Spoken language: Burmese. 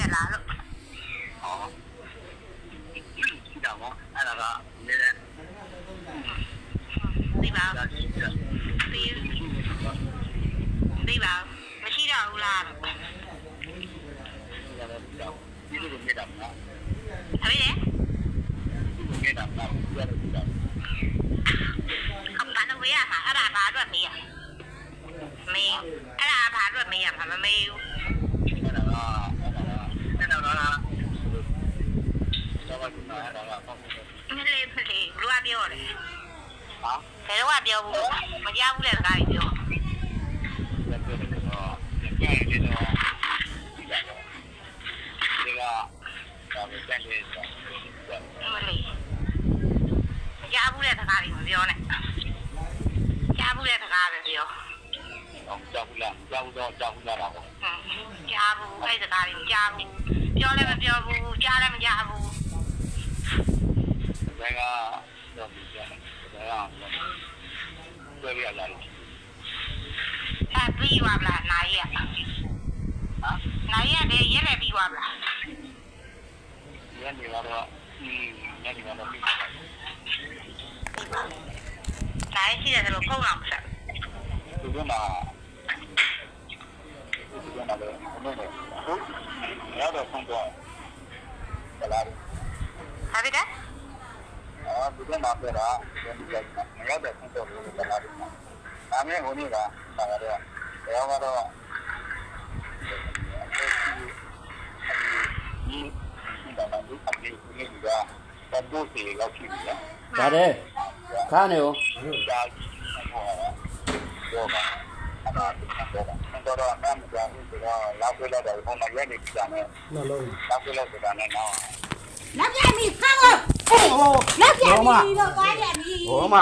တယ်လားလို့ ဟောရှိတာပေါ့အဲ့ဒါကနေတဲ့ သိပါ ဒါရှိတယ် သိပါမရှိတော့ဘူးလား ဒီလိုနေတာမလား ဟဲ့လေ နေတာမလားပြောရတာ အပန်းဝေးရမှာအဲ့ဒါဘာအတွက်မေးရမေးအဲ့ဒါဘာအတွက်မေးရမှာမမေးဘူး အဲ့ဒါကတော့မလေးဘလူကပြောတယ် ဟာ ဘယ်တော့ပြောဘူးမကြောက်ဘူးတဲ့စကားကြီးပြော လက်တွေ့တော့ကြည့်ရတော့ဒီကတော့ဒါပဲကြည့်ရတော့ မလေးမကြောက်ဘူးတဲ့စကားကြီးမပြောနဲ့ကြောက်ဘူးတဲ့စကားပဲပြော အောင်ကြောက်လားကြောက်တော့ကြောက်လာတာပေါ့ ကြားဘူးအဲ့စကားကြီးကြားဘူးပြောလည်းမပြောဘူးကြားလည်းမကြားဘူး ဒါကတော့ဒီကျတယ်ဒါကပြောရရတယ် အဲ့ပြီးသွားလားနိုင်ရ ဟာ နိုင်ရတယ်ရဲလည်းပြီးသွားလား ညနေကတော့ညနေကတော့ပြီးပါတယ် နိုင်ရှိတယ်ဆိုတော့ဖုန်းအောင်ဆက် ဒီကမှာလည်းဟုတ်ရတော့ဆုံးတော့ဘလာရီ ဟာပြီတဲ့ ဒီကမှာပြတာဒီကမရတဲ့ဆုံးတော့ဘလာရီဒါမဲ့ဟိုနေ့ကပါတော့ရောကတော့ဒီဒါမှမဟုတ်အမေကိုလည်းဒါတော့စီလောက်ရှိပြီလား ပါတယ်ခါနေဦး ဒါတော့ပါအဲ့ဒါတော့နာမကြာဘူးဆိုတော့လောက်ပြလိုက်တော့ဘုံမရက်နေကြတယ်နှလုံးလောက်ပြလိုက်ဆိုတာနဲ့တော့ နောက်ပြန်ပြီခါတော့အေးဟိုနောက်ပြန်ပြီတော့သွားပြန်ပြီ ဟောမ